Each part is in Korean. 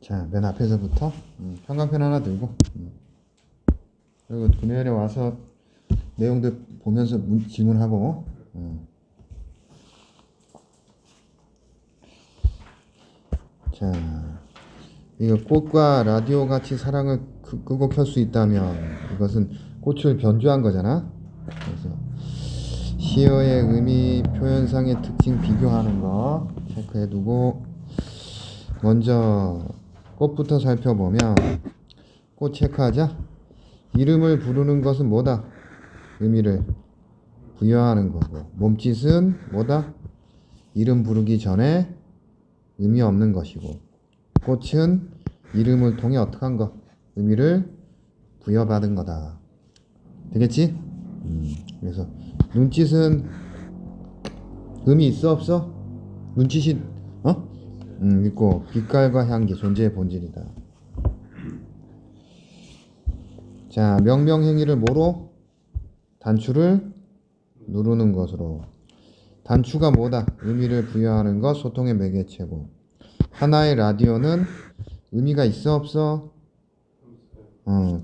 자, 맨 앞에서부터 형광펜 하나 들고 그리고 금요일에 와서 내용들 보면서 질문하고 자, 이거 꽃과 라디오 같이 사랑을 끄고 켤 수 있다면 이것은 꽃을 변주한 거잖아. 그래서 시어의 의미 표현상의 특징 비교하는 거 체크해 두고 먼저 꽃부터 살펴보면 꽃 체크하자. 이름을 부르는 것은 뭐다? 의미를 부여하는 거고, 몸짓은 뭐다? 이름 부르기 전에 의미 없는 것이고, 꽃은 이름을 통해 어떻게 한 거? 의미를 부여받은 거다. 되겠지? 그래서 눈짓은 의미 있어 없어? 눈짓이 있고 빛깔과 향기 존재의 본질이다. 자, 명명행위를 뭐로? 단추를 누르는 것으로. 단추가 뭐다? 의미를 부여하는 것, 소통의 매개체고. 하나의 라디오는 의미가 있어 없어?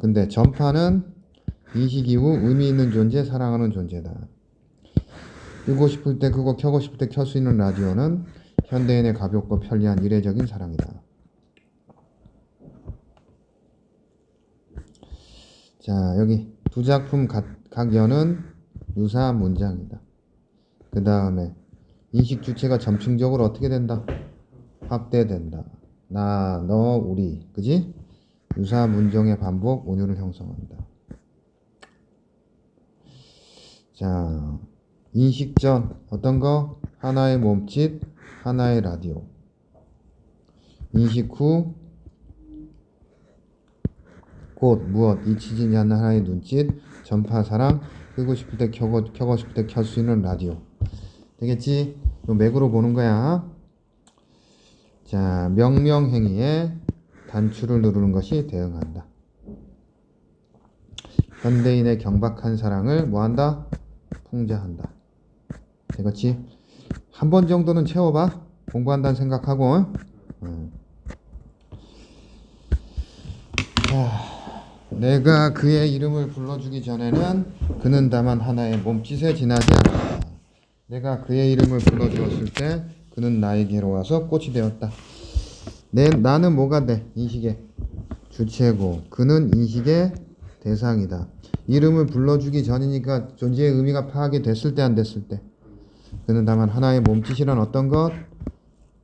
근데 전파는 인식 이후 의미 있는 존재, 사랑하는 존재다. 끄고 싶을 때 끄고 켜고 싶을 때 켤 수 있는 라디오는 현대인의 가볍고 편리한 이례적인 사랑이다. 자, 여기 두 작품 각 연은 유사한 문장이다. 그 다음에 인식 주체가 점층적으로 어떻게 된다? 확대된다. 나, 너, 우리. 그지? 유사한 문장의 반복, 온유를 형성한다. 자, 인식 전 어떤 거? 하나의 몸짓, 하나의 라디오. 인식 후 꽃, 무엇, 잊히지 않는 하나의 눈짓, 전파, 사랑, 끄고 싶을 때 켜고 싶을 때 켤 수 있는 라디오. 되겠지? 요 맥으로 보는 거야. 자, 명명행위에 단추를 누르는 것이 대응한다. 현대인의 경박한 사랑을 뭐한다? 풍자한다. 되겠지? 한 번 정도는 채워봐. 공부한다는 생각하고. 자, 내가 그의 이름을 불러주기 전에는 그는 다만 하나의 몸짓에 지나지 않았다. 내가 그의 이름을 불러주었을 때 그는 나에게로 와서 꽃이 되었다. 나는 뭐가 돼? 인식의 주체고 그는 인식의 대상이다. 이름을 불러주기 전이니까 존재의 의미가 파악이 됐을 때 안 됐을 때 그는 다만 하나의 몸짓이란 어떤 것?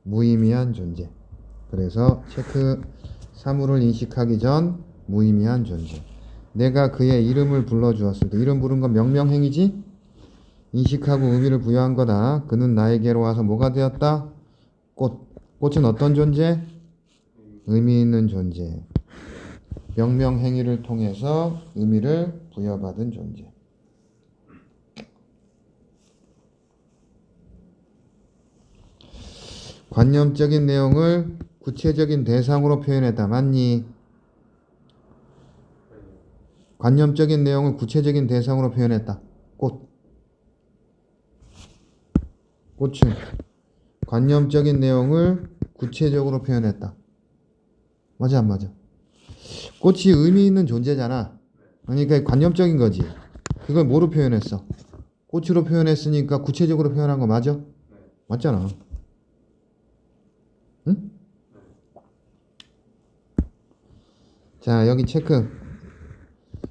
무의미한 존재. 그래서 체크 사물을 인식하기 전 무의미한 존재. 내가 그의 이름을 불러주었을 때 이름 부른 건 명명행위지? 인식하고 의미를 부여한 거다. 그는 나에게로 와서 뭐가 되었다? 꽃은 어떤 존재? 의미 있는 존재. 명명행위를 통해서 의미를 부여받은 존재. 관념적인 내용을 구체적인 대상으로 표현했다. 맞니? 관념적인 내용을 구체적인 대상으로 표현했다. 꽃은 관념적인 내용을 구체적으로 표현했다. 맞아 안 맞아? 꽃이 의미 있는 존재잖아. 그러니까 관념적인 거지. 그걸 뭐로 표현했어? 꽃으로 표현했으니까 구체적으로 표현한 거 맞아? 맞잖아. 응? 자, 여기 체크.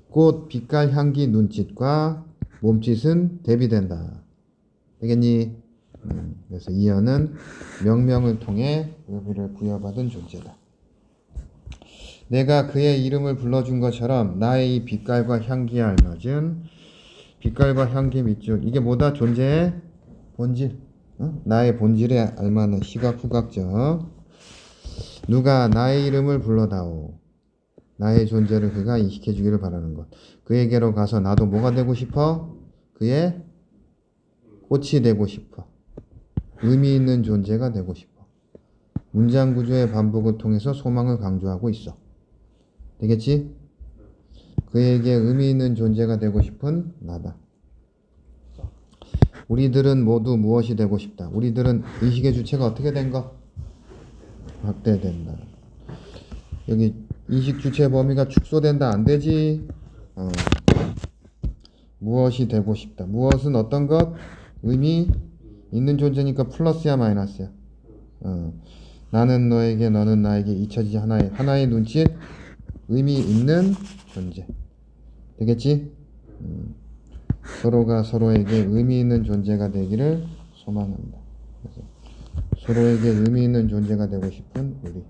꽃, 빛깔, 향기, 눈짓과 몸짓은 대비된다. 되겠니? 그래서 이어는 명명을 통해 의미를 부여받은 존재다. 내가 그의 이름을 불러준 것처럼 나의 이 빛깔과 향기에 알맞은 빛깔과 향기 밑줄. 이게 뭐다? 존재의 본질. 나의 본질에 알맞는 시각 후각적. 누가 나의 이름을 불러다오. 나의 존재를 그가 인식해 주기를 바라는 것. 그에게로 가서 나도 뭐가 되고 싶어? 그의 꽃이 되고 싶어. 의미 있는 존재가 되고 싶어. 문장 구조의 반복을 통해서 소망을 강조하고 있어. 되겠지? 그에게 의미 있는 존재가 되고 싶은 나다. 우리들은 모두 무엇이 되고 싶다. 우리들은 인식의 주체가 어떻게 된 거? 확대된다. 여기 인식 주체 범위가 축소된다 안 되지? 무엇이 되고 싶다. 무엇은 어떤 것? 의미 있는 존재니까 플러스야 마이너스야? 나는 너에게 너는 나에게 잊혀지지 하나의 눈짓 의미 있는 존재 되겠지? 서로가 서로에게 의미 있는 존재가 되기를 소망한다. 그래서 서로에게 의미 있는 존재가 되고 싶은 우리.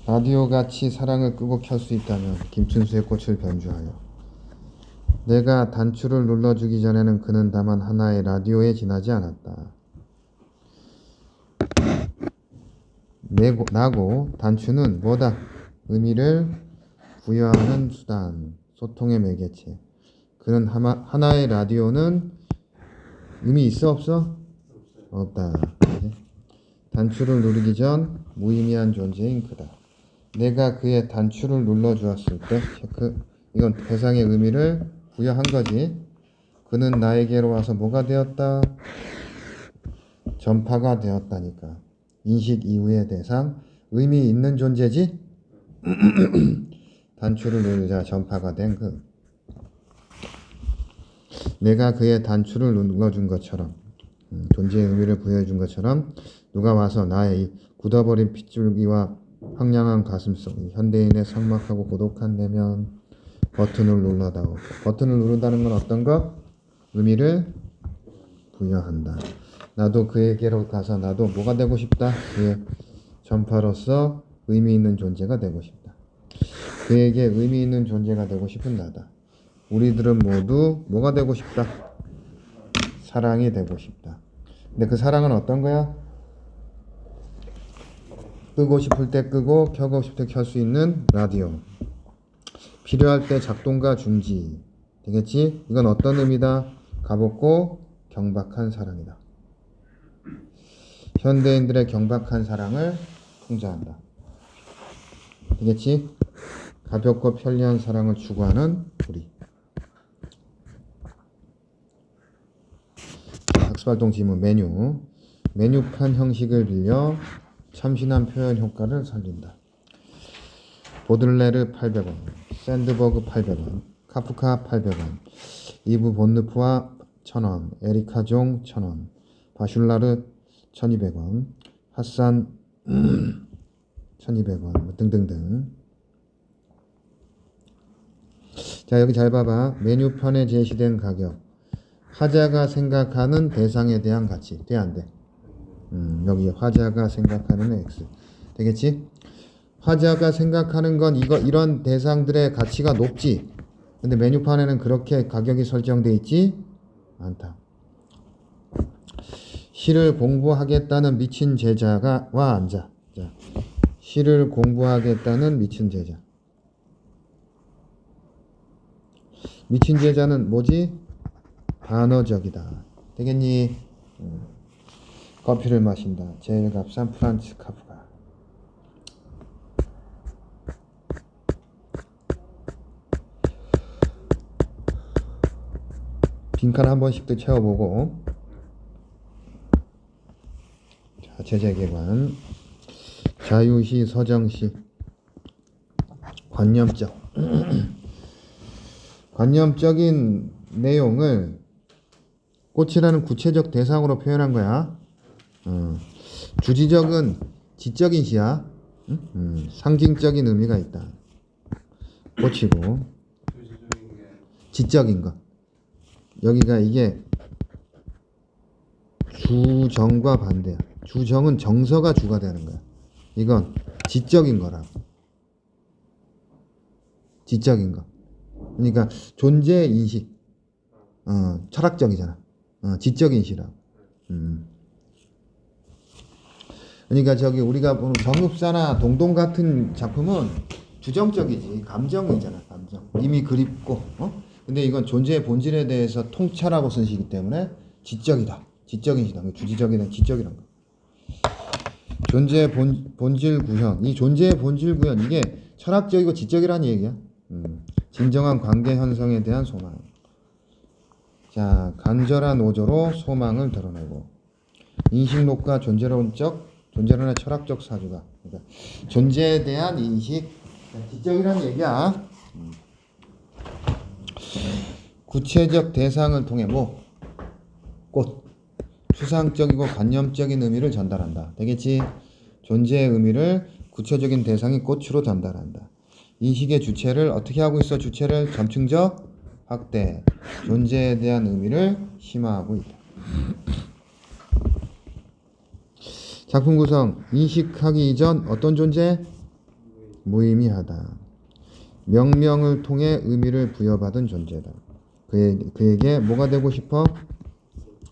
라디오같이 사랑을 끄고 켤 수 있다면 김춘수의 꽃을 변주하여. 내가 단추를 눌러주기 전에는 그는 다만 하나의 라디오에 지나지 않았다. 나고 단추는 뭐다? 의미를 부여하는 수단, 소통의 매개체. 그는 하나의 라디오는 의미 있어 없어? 없다. 단추를 누르기 전 무의미한 존재인 그다. 내가 그의 단추를 눌러주었을 때 체크. 이건 대상의 의미를 부여한 거지. 그는 나에게로 와서 뭐가 되었다? 전파가 되었다니까. 인식 이후의 대상, 의미 있는 존재지? 단추를 누르자 전파가 된 그. 내가 그의 단추를 눌러준 것처럼, 존재의 의미를 부여해준 것처럼 누가 와서 나의 이 굳어버린 핏줄기와 황량한 가슴속, 현대인의 삭막하고 고독한 내면 버튼을 눌러다오. 버튼을 누른다는 건 어떤 것? 의미를 부여한다. 나도 그에게로 가서 나도 뭐가 되고 싶다? 그의 전파로서 의미 있는 존재가 되고 싶다. 그에게 의미 있는 존재가 되고 싶은 나다. 우리들은 모두 뭐가 되고 싶다? 사랑이 되고 싶다. 근데 그 사랑은 어떤 거야? 끄고 싶을 때 끄고 켜고 싶을 때 켤 수 있는 라디오. 필요할 때 작동과 중지. 되겠지? 이건 어떤 의미다? 가볍고 경박한 사랑이다. 현대인들의 경박한 사랑을 풍자한다. 되겠지? 가볍고 편리한 사랑을 추구하는 우리. 학습활동 지문 메뉴. 메뉴판 형식을 빌려 참신한 표현 효과를 살린다. 보들레르 800원, 샌드버그 800원, 카프카 800원, 이브 본느프와 1000원, 에리카 종 1000원, 바슐라르 1200원, 핫산 1200원 등등등. 자, 여기 잘 봐봐. 메뉴판에 제시된 가격. 화자가 생각하는 대상에 대한 가치. 돼, 안 돼? 여기 화자가 생각하는 X. 되겠지? 화자가 생각하는 건 이런 대상들의 가치가 높지. 근데 메뉴판에는 그렇게 가격이 설정돼 있지 않다. 시를 공부하겠다는 미친 제자가 와 앉아. 자, 시를 공부하겠다는 미친 제자. 미친 제자는 뭐지? 단어적이다. 되겠니? 커피를 마신다. 제일 값싼 프란츠 카프카. 빈칸 한 번씩 더 채워보고. 자, 제재기관. 자유시, 서정시. 관념적. 관념적인 내용을 꽃이라는 구체적 대상으로 표현한 거야. 주지적은 지적인 시야. 상징적인 의미가 있다. 꽃이고 지적인 것. 여기가 이게 주정과 반대야. 주정은 정서가 주가 되는 거야. 이건 지적인 거라고. 지적인 거. 그러니까 존재 인식. 철학적이잖아. 지적인 시라고. 그러니까 저기 우리가 보는 정읍사나 동동 같은 작품은 주정적이지. 감정이잖아. 감정. 이미 그립고. 근데 이건 존재의 본질에 대해서 통찰하고 쓴 시기 때문에 지적이다. 지적인 시다. 주지적이든 지적이란 거. 존재의 본질 구현. 이 존재의 본질 구현. 이게 철학적이고 지적이라는 얘기야. 진정한 관계 형성에 대한 소망. 자, 간절한 오조로 소망을 드러내고. 인식론과 존재론의 철학적 사주다. 그러니까 존재에 대한 인식, 지적이라는 얘기야. 구체적 대상을 통해 꽃, 추상적이고 관념적인 의미를 전달한다. 되겠지? 존재의 의미를 구체적인 대상이 꽃으로 전달한다. 인식의 주체를 어떻게 하고 있어? 주체를 점층적 확대, 존재에 대한 의미를 심화하고 있다. 작품 구성, 인식하기 이전 어떤 존재? 무의미하다. 명명을 통해 의미를 부여받은 존재다. 그에게 뭐가 되고 싶어?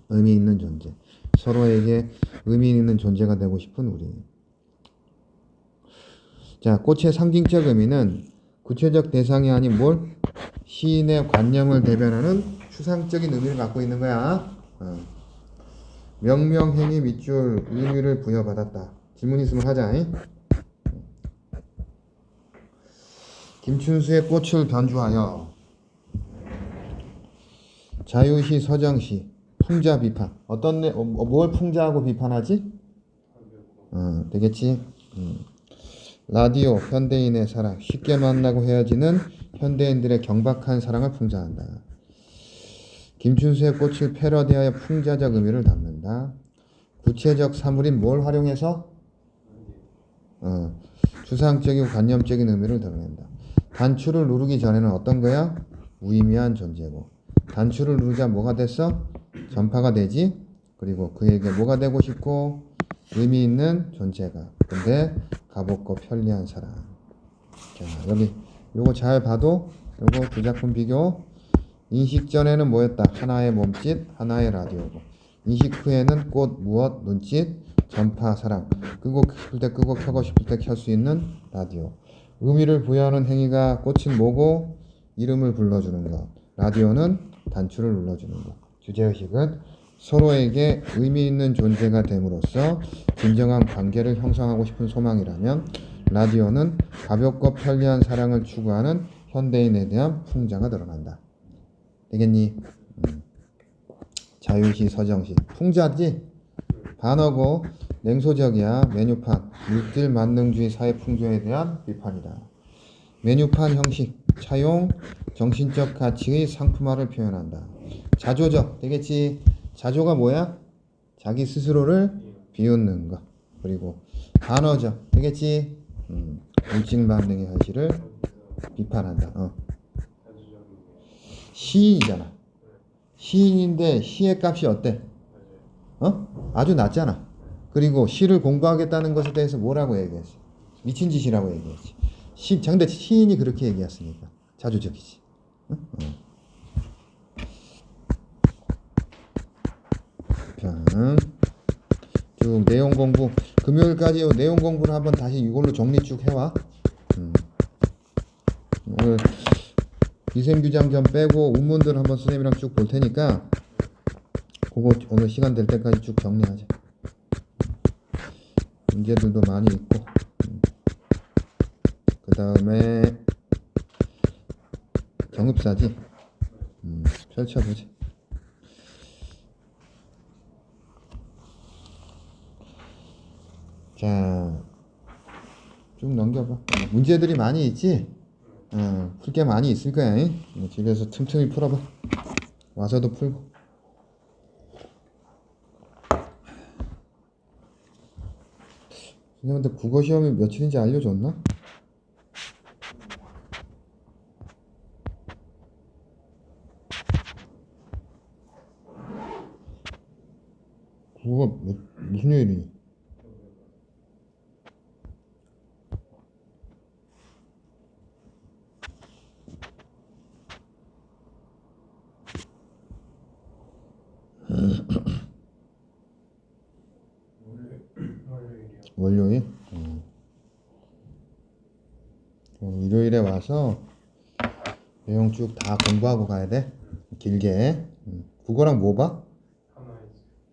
의미 있는 존재. 서로에게 의미 있는 존재가 되고 싶은 우리. 자, 꽃의 상징적 의미는 구체적 대상이 아닌 시인의 관념을 대변하는 추상적인 의미를 갖고 있는 거야. 명명, 행위, 밑줄, 의미를 부여받았다. 질문 있으면 하자. 김춘수의 꽃을 변주하여 자유시, 서정시, 풍자 비판. 뭘 풍자하고 비판하지? 되겠지? 라디오, 현대인의 사랑, 쉽게 만나고 헤어지는 현대인들의 경박한 사랑을 풍자한다. 김춘수의 꽃을 패러디하여 풍자적 의미를 담는다. 구체적 사물인 뭘 활용해서? 추상적이고 관념적인 의미를 드러낸다. 단추를 누르기 전에는 어떤 거야? 무의미한 존재고, 단추를 누르자 뭐가 됐어? 전파가 되지. 그리고 그에게 뭐가 되고 싶고? 의미 있는 존재가. 근데 가볍고 편리한 사람. 자, 여기 요거 잘 봐도 요거 두 작품 비교. 인식 전에는 뭐였다? 하나의 몸짓, 하나의 라디오고, 인식 후에는 꽃, 무엇, 눈짓, 전파, 사랑. 끄고 싶을 때 끄고 켜고 싶을 때 켤 수 있는 라디오. 의미를 부여하는 행위가 꽃은 뭐고? 이름을 불러주는 것. 라디오는 단추를 눌러주는 것. 주제의식은 서로에게 의미 있는 존재가 됨으로써 진정한 관계를 형성하고 싶은 소망이라면, 라디오는 가볍고 편리한 사랑을 추구하는 현대인에 대한 풍자가 드러난다. 되겠니? 자유시, 서정시. 풍자지? 반어고 냉소적이야. 메뉴판, 물질 만능주의 사회 풍조에 대한 비판이다. 메뉴판 형식, 차용, 정신적 가치의 상품화를 표현한다. 자조적, 되겠지? 자조가 뭐야? 자기 스스로를 비웃는 것. 그리고 반어적, 되겠지? 물질 만능의 현실을 비판한다. 시인이잖아. 시인인데 시의 값이 어때? 아주 낮잖아. 그리고 시를 공부하겠다는 것에 대해서 뭐라고 얘기했어? 미친 짓이라고 얘기했지. 근데 시인이 그렇게 얘기했으니까 자조적이지. 쭉 내용 공부. 금요일까지 내용 공부를 한번 다시 이걸로 정리 쭉 해와. 오늘 위생규장 좀 빼고 운문들 한번 선생님이랑 쭉 볼 테니까 그거 오늘 시간 될 때까지 쭉 정리하자. 문제들도 많이 있고, 그 다음에 정읍사지. 펼쳐보자. 자, 쭉 넘겨봐. 문제들이 많이 있지? 풀 게 많이 있을 거야. 집에서 틈틈이 풀어봐. 와서도 풀고. 선생님한테 국어 시험이 며칠인지 알려줬나? 국어 무슨 요일이니? 월요일? 일요일에 와서 내용 쭉 다 공부하고 가야 돼. 길게. 국어랑 뭐 봐?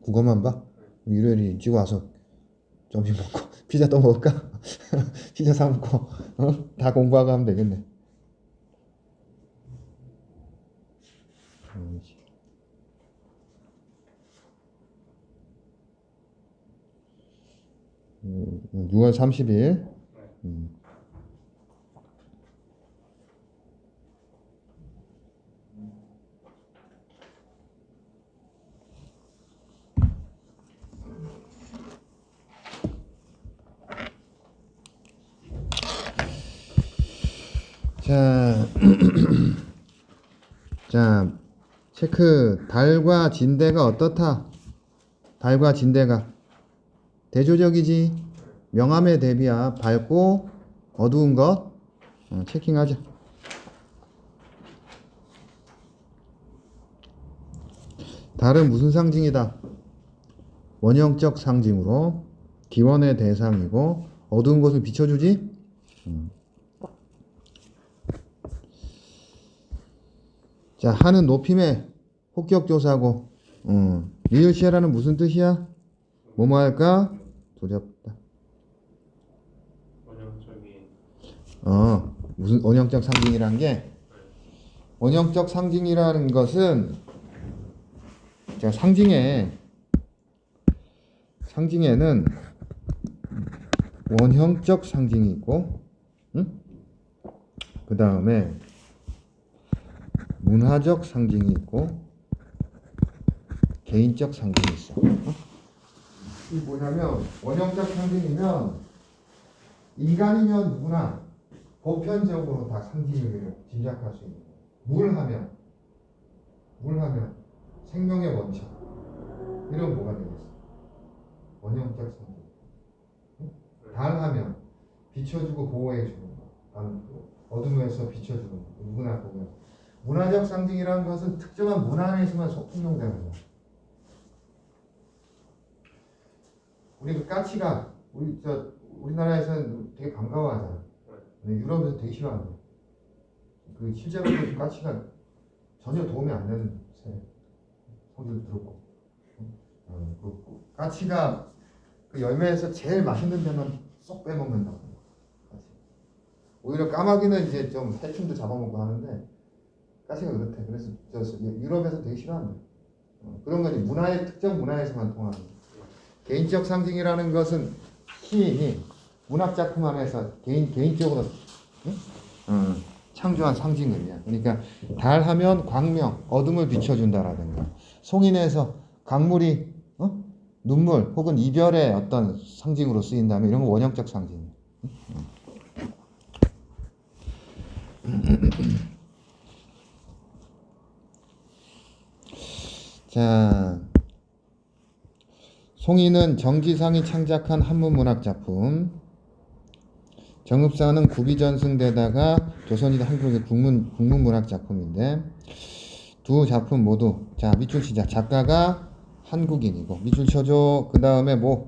국어만 봐? 일요일에 일찍 와서 점심 먹고 피자 또 먹을까? 피자 사 먹고 다 공부하고 하면 되겠네. 6월 30일. 자, 자, 체크. 달과 진대가 어떻다? 달과 진대가 대조적이지. 명암의 대비야. 밝고 어두운 것. 체킹하자. 달은 무슨 상징이다? 원형적 상징으로 기원의 대상이고 어두운 것을 비춰주지. 자, 하는 높임의 폭격조사고, 리을시아라는 무슨 뜻이야? 뭐뭐 할까? 두렵다. 원형적인. 무슨 원형적 상징이란 게, 원형적 상징이라는 것은, 자, 상징에는 원형적 상징이 있고, 그 다음에 문화적 상징이 있고 개인적 상징이 있어. 이게 뭐냐면 원형적 상징이면 인간이면 누구나 보편적으로 다 상징을 짐작할 수 있는 거야. 물하면 생명의 원천. 이런 뭐가 되겠어? 원형적 상징. 달하면 비춰주고 보호해주는 거. 어둠에서 비춰주는 거. 누구나 보면. 문화적 상징이라는 것은 특정한 문화 안에서만 통용되는 거야. 우리 그 까치가 우리나라에서는 되게 반가워하잖아. 근데 유럽에서 되게 싫어한다. 그 실제로 그 까치가 전혀 도움이 안 되는 새. 성질도 더럽고. 그 까치가 그 열매에서 제일 맛있는 데만 쏙 빼먹는다고. 오히려 까마귀는 이제 좀 해충도 잡아먹고 하는데. 까치가 그렇대. 그래서 유럽에서 되게 싫어한다. 그런 거지. 특정 문화에서만 통하는. 개인적 상징이라는 것은 시인이 문학 작품 안에서 개인적으로 창조한 상징들이야. 그러니까 달하면 광명, 어둠을 비춰준다라든가, 송인에서 강물이 눈물 혹은 이별의 어떤 상징으로 쓰인다면 이런 거 원형적 상징이야. 자, 송이는 정지상이 창작한 한문문학 작품. 정읍사는 구비전승되다가 조선시대 한국의 국문문학 작품인데 두 작품 모두 자 밑줄 치자. 작가가 한국인이고 밑줄 쳐줘. 그 다음에 뭐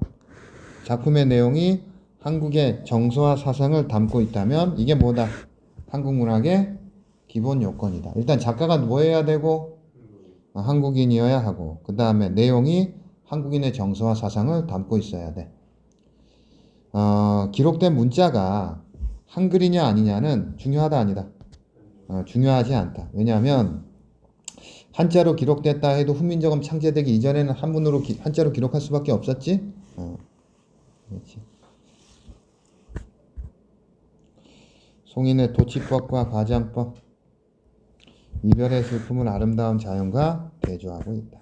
작품의 내용이 한국의 정서와 사상을 담고 있다면 이게 뭐다? 한국문학의 기본 요건이다. 일단 작가가 뭐 해야 되고 한국인이어야 하고 그 다음에 내용이 한국인의 정서와 사상을 담고 있어야 돼. 기록된 문자가 한글이냐 아니냐는 중요하다 아니다. 중요하지 않다. 왜냐하면 한자로 기록됐다 해도 훈민정음 창제되기 이전에는 한문으로 한자로 기록할 수밖에 없었지. 그렇지. 송인의 도치법과 과장법, 이별의 슬픔은 아름다운 자연과 대조하고 있다.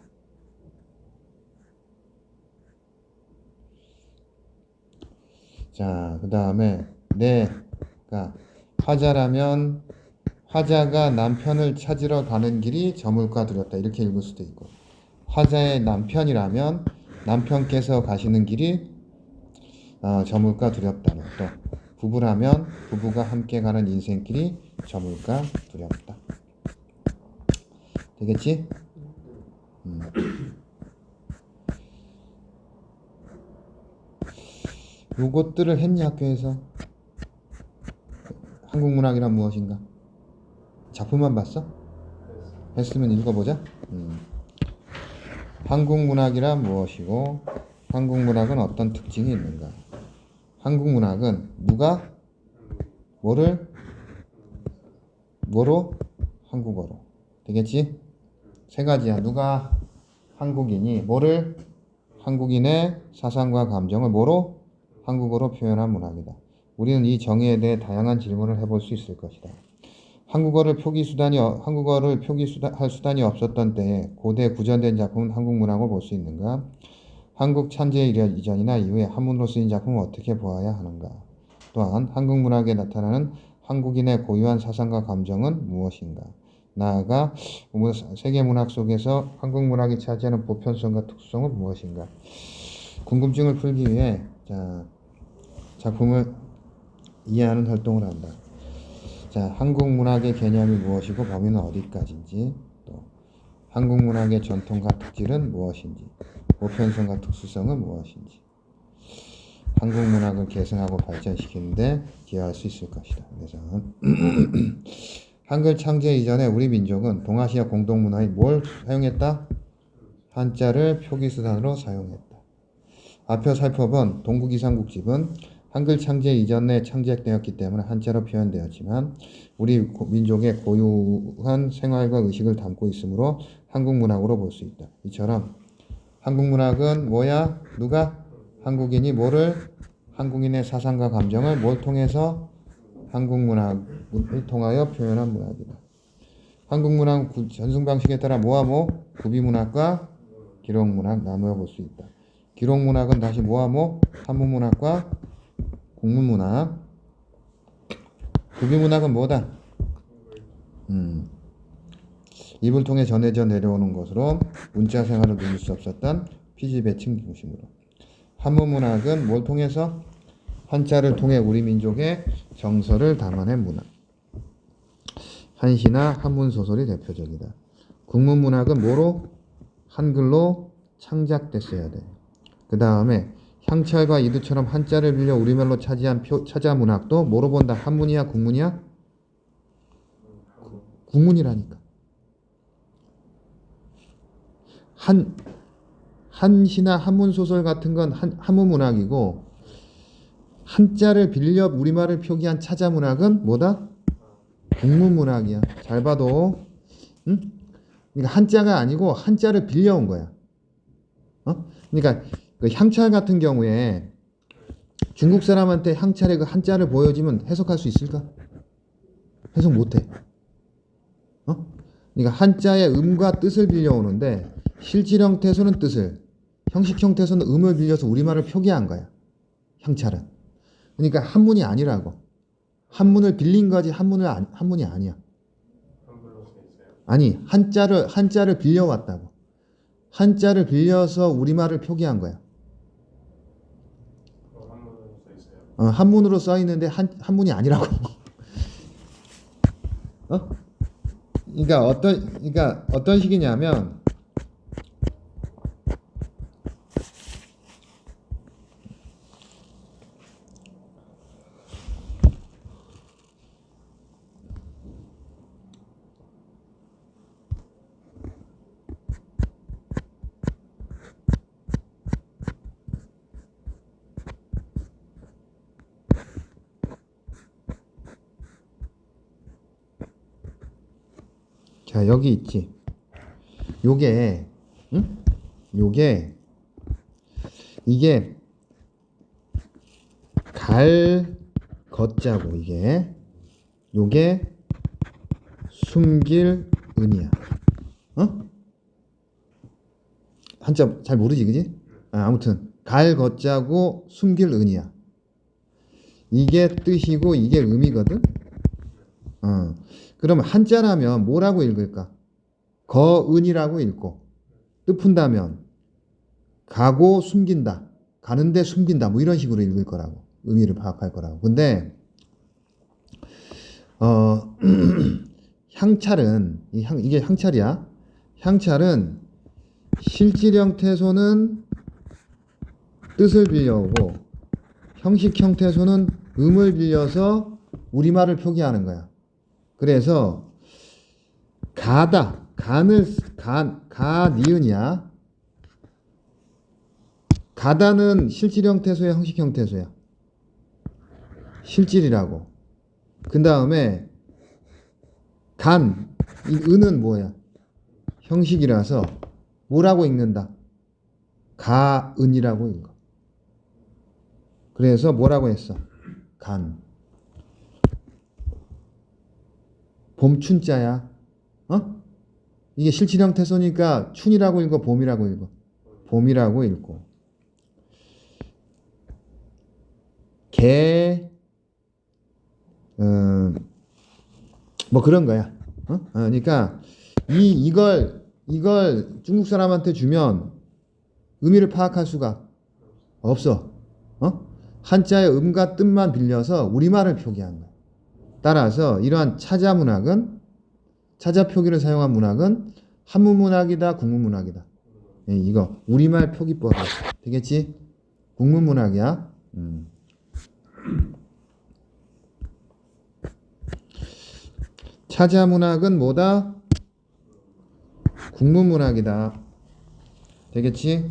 자, 그 다음에 내가 화자라면 화자가 남편을 찾으러 가는 길이 저물까 두렵다. 이렇게 읽을 수도 있고, 화자의 남편이라면 남편께서 가시는 길이 저물까 두렵다. 또 부부라면 부부가 함께 가는 인생길이 저물까 두렵다. 되겠지? 요것들을 했니 학교에서? 한국문학이란 무엇인가? 작품만 봤어? 했으면 읽어보자. 한국문학이란 무엇이고 한국문학은 어떤 특징이 있는가? 한국문학은 누가 뭐로? 한국어로. 되겠지? 세 가지야. 누가? 한국인이 뭐를? 한국인의 사상과 감정을 뭐로? 한국어로 표현한 문학이다. 우리는 이 정의에 대해 다양한 질문을 해볼 수 있을 것이다. 한국어를 표기할 수단이 없었던 때에 고대 구전된 작품은 한국 문학을 볼 수 있는가? 한국 찬제 이전이나 이후에 한문으로 쓰인 작품을 어떻게 보아야 하는가? 또한 한국 문학에 나타나는 한국인의 고유한 사상과 감정은 무엇인가? 나아가 세계 문학 속에서 한국 문학이 차지하는 보편성과 특수성은 무엇인가? 궁금증을 풀기 위해 작품을 이해하는 활동을 한다. 한국 문학의 개념이 무엇이고 범위는 어디까지인지, 또 한국 문학의 전통과 특질은 무엇인지, 보편성과 특수성은 무엇인지, 한국 문학을 계승하고 발전시키는데 기여할 수 있을 것이다. 그래서 한글 창제 이전에 우리 민족은 동아시아 공동문화에 뭘 사용했다? 한자를 표기수단으로 사용했다. 앞서 살펴본 동국이상국집은 한글 창제 이전에 창작되었기 때문에 한자로 표현되었지만 우리 민족의 고유한 생활과 의식을 담고 있으므로 한국 문학으로 볼 수 있다. 이처럼 한국 문학은 뭐야? 누가? 한국인이 뭐를? 한국인의 사상과 감정을 뭘 통해서? 한국 문학을 통하여 표현한 문학이다. 한국 문학 전승 방식에 따라 뭐와 뭐? 구비문학과 기록문학 나누어 볼 수 있다. 기록문학은 다시 뭐와 뭐? 한문문학과 국문문학. 구비문학은 뭐다? 입을 통해 전해져 내려오는 것으로 문자 생활을 누릴 수 없었던 피지 배침 중심으로. 한문문학은 뭘 통해서? 한자를 통해 우리 민족의 정서를 담아낸 문학. 한시나 한문소설이 대표적이다. 국문문학은 뭐로? 한글로 창작됐어야 돼. 그 다음에 향철과 이두처럼 한자를 빌려 우리말로 차지한 차자문학도 뭐로 본다? 한문이야? 국문이야? 국문이라니까. 한시나 한문소설 같은 건 한문문학이고 한자를 빌려 우리말을 표기한 차자문학은 뭐다? 국문문학이야. 잘 봐도. 응? 그러니까 한자가 아니고 한자를 빌려온 거야. 그러니까 그 향찰 같은 경우에 중국 사람한테 향찰의 그 한자를 보여주면 해석할 수 있을까? 해석 못해. 그러니까 한자의 음과 뜻을 빌려오는데 실질 형태에서는 뜻을, 형식 형태에서는 음을 빌려서 우리말을 표기한 거야. 향찰은. 그러니까 한문이 아니라고. 한문을 빌린 거지 한문이 아니야. 아니, 한자를 빌려왔다고. 한자를 빌려서 우리말을 표기한 거야. 한문으로 써 있는데 한문이 아니라고. 그러니까 어떤 식이냐면 자, 여기 있지. 요게, 응? 이게 걷자고 요게 숨길 은이야. 한자 잘 모르지, 그지? 아무튼 걷자고 숨길 은이야. 이게 뜻이고 이게 음이거든. 그러면 한자라면 뭐라고 읽을까? 거은이라고 읽고 뜻 푼다면 가고 숨긴다, 가는데 숨긴다, 뭐 이런 식으로 읽을 거라고, 의미를 파악할 거라고. 근데 향찰은 이게 향찰이야. 향찰은 실질 형태에서는 뜻을 빌려오고 형식 형태에서는 음을 빌려서 우리말을 표기하는 거야. 그래서 가다, 니은이야. 가다는 실질 형태소야, 형식 형태소야? 실질이라고. 그 다음에 이 은은 뭐야? 형식이라서 뭐라고 읽는다? 가은이라고 읽어. 그래서 뭐라고 했어? 간. 봄춘자야. 어? 이게 실질형 태소니까 춘이라고 읽어, 봄이라고 읽어? 봄이라고 읽고. 개, 뭐 그런 거야. 그러니까 이걸 중국 사람한테 주면 의미를 파악할 수가 없어. 한자의 음과 뜻만 빌려서 우리말을 표기한 거야. 따라서 이러한 차자 표기를 사용한 문학은 한문 문학이다, 국문 문학이다. 이거 우리말 표기법이야. 되겠지? 국문 문학이야. 차자 문학은 뭐다? 국문 문학이다. 되겠지?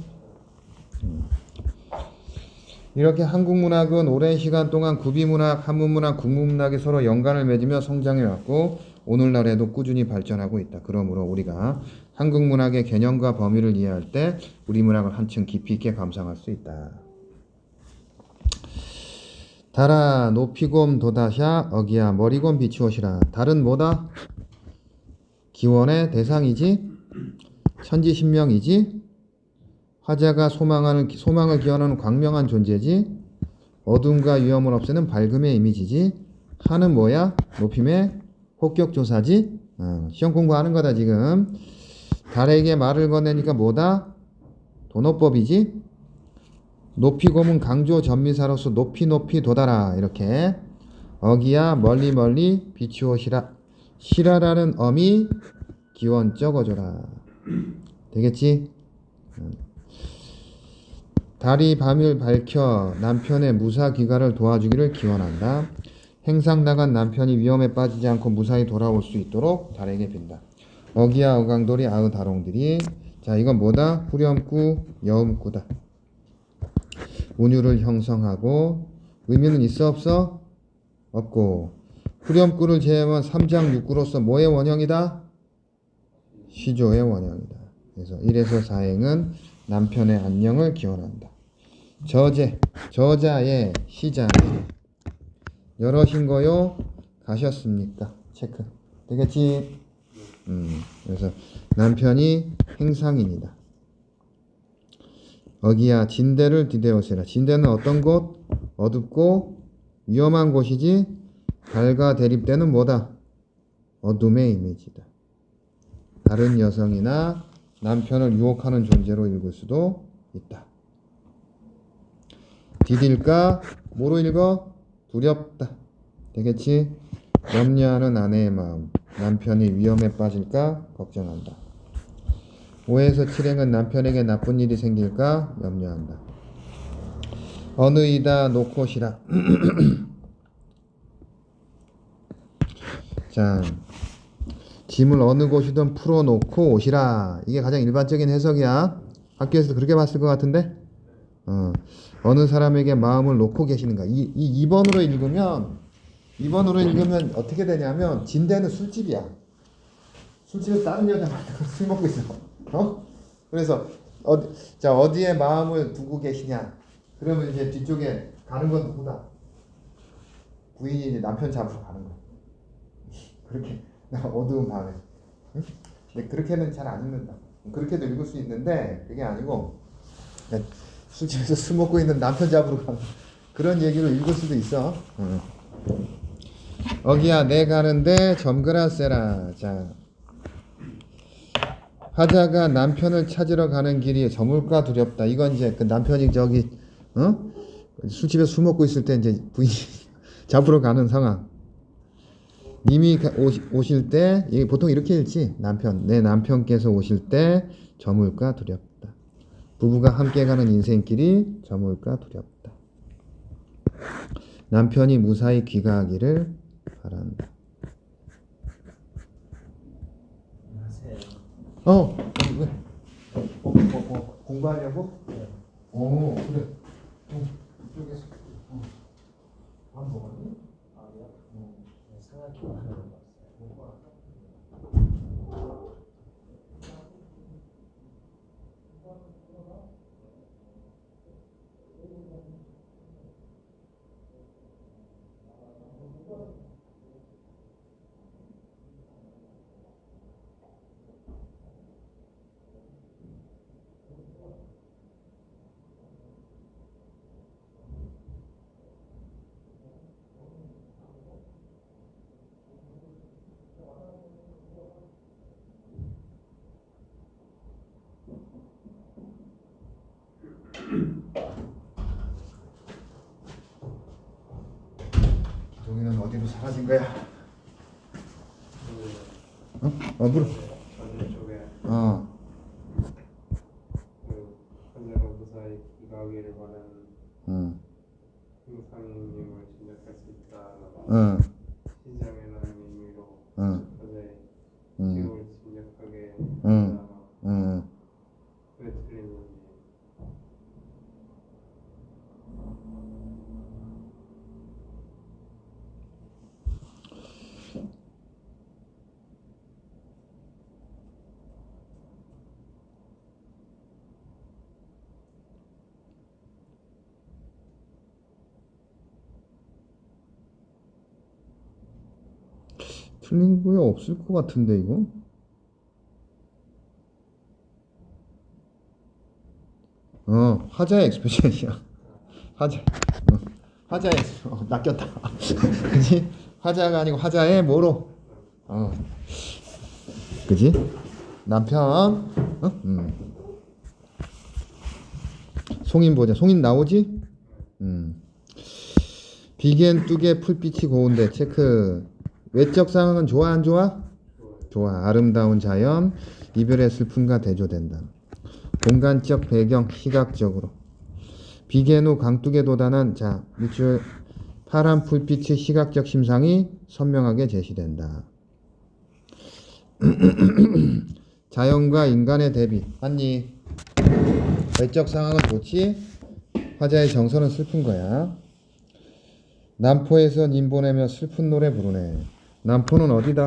이렇게 한국 문학은 오랜 시간 동안 구비 문학, 한문 문학, 국문 문학이 서로 연관을 맺으며 성장해 왔고 오늘날에도 꾸준히 발전하고 있다. 그러므로 우리가 한국 문학의 개념과 범위를 이해할 때 우리 문학을 한층 깊이 있게 감상할 수 있다. 달아 높이곰 도다샤 어기야 머리곰 비추엇이라. 달은 뭐다? 기원의 대상이지, 천지신명이지, 화자가 소망을 기원하는 광명한 존재지, 어둠과 위험을 없애는 밝음의 이미지지. 하는 뭐야? 높임의 혹격조사지. 시험 공부하는 거다 지금. 달에게 말을 건네니까 뭐다? 도노법이지. 높이곰은 강조 전미사로서 높이 도달아. 이렇게. 어기야 멀리 비추엇이라. 시라라는 어미 기원 적어줘라. 되겠지? 달이 밤을 밝혀 남편의 무사 귀가를 도와주기를 기원한다. 행상 나간 남편이 위험에 빠지지 않고 무사히 돌아올 수 있도록 달에게 빈다. 어기야 어강돌이 아의 다롱들이. 자, 이건 뭐다? 후렴구 여음구다. 운율을 형성하고. 의미는 있어 없어? 없고. 후렴구를 제외하면 3장 6구로서 뭐의 원형이다? 시조의 원형이다. 그래서 1에서 4행은 남편의 안녕을 기원한다. 저자의 시장. 여러신거요? 가셨습니까? 체크. 되겠지? 그래서 남편이 행상인이다. 어기야 진대를 디대오세라. 진대는 어떤 곳? 어둡고 위험한 곳이지. 달과 대립되는 뭐다? 어둠의 이미지다. 다른 여성이나 남편을 유혹하는 존재로 읽을 수도 있다. 디딜까? 뭐로 읽어? 두렵다. 되겠지? 염려하는 아내의 마음. 남편이 위험에 빠질까 걱정한다. 5에서 7행은 남편에게 나쁜 일이 생길까 염려한다. 어느 이다 놓고 시라. 자, 짐을 어느 곳이든 풀어놓고 오시라. 이게 가장 일반적인 해석이야. 학교에서도 그렇게 봤을 것 같은데. 어느 사람에게 마음을 놓고 계시는가. 2번으로 읽으면 어떻게 되냐면 진대는 술집이야. 술집에서 다른 여자한테 술 먹고 있어. 그래서 어디에 마음을 두고 계시냐. 그러면 이제 뒤쪽에 가는 건 누구다? 부인이 이제 남편 잡으러 가는 거야. 그렇게 어두운 밤에. 근데 그렇게는 잘 안 읽는다. 그렇게도 읽을 수 있는데 그게 아니고 술집에서 술 먹고 있는 남편 잡으러 가는 그런 얘기로 읽을 수도 있어. 어기야 내 가는데 점그라세라. 자, 화자가 남편을 찾으러 가는 길이 저물까 두렵다. 이건 이제 그 남편이 술집에서 술 먹고 있을 때 이제 부인이 잡으러 가는 상황. 님이 오실 때, 보통 이렇게 읽지. 내 남편께서 오실 때 저물까 두렵다. 부부가 함께 가는 인생길이 저물까 두렵다. 남편이 무사히 귀가하기를 바란다. 왜? 공부하려고? 네. 그래. 이쪽에서. 밥 먹었니? 아니요. 생각해보면 하는 거 없어요. 어디로 사라진 거야? 어? 물어. 전일 쪽에 어. 그 환자가 무사히 귀가하기를 바라는 형상님을 진작할 수 있다라고 시장이라는 의미로 환자의 기록을 진작하게 한다. 왜 틀리는지. 틀린 거 없을 것 같은데 이거? 화자의 엑스프레션이야. 화자의 낚였다. 그지? 화자가 아니고 화자의 뭐로? 그지? 남편. 송인 보자. 송인 나오지? 비겐 뚝에 풀빛이 고운데 체크. 외적 상황은 좋아 안 좋아? 좋아. 아름다운 자연, 이별의 슬픔과 대조된다. 공간적 배경, 시각적으로. 비겐 후 강둑에 도단한 자, 밑줄 파란 풀빛의 시각적 심상이 선명하게 제시된다. 자연과 인간의 대비. 맞니? 외적 상황은 좋지? 화자의 정서는 슬픈 거야. 남포에서 님 보내며 슬픈 노래 부르네. 남포는 어디다?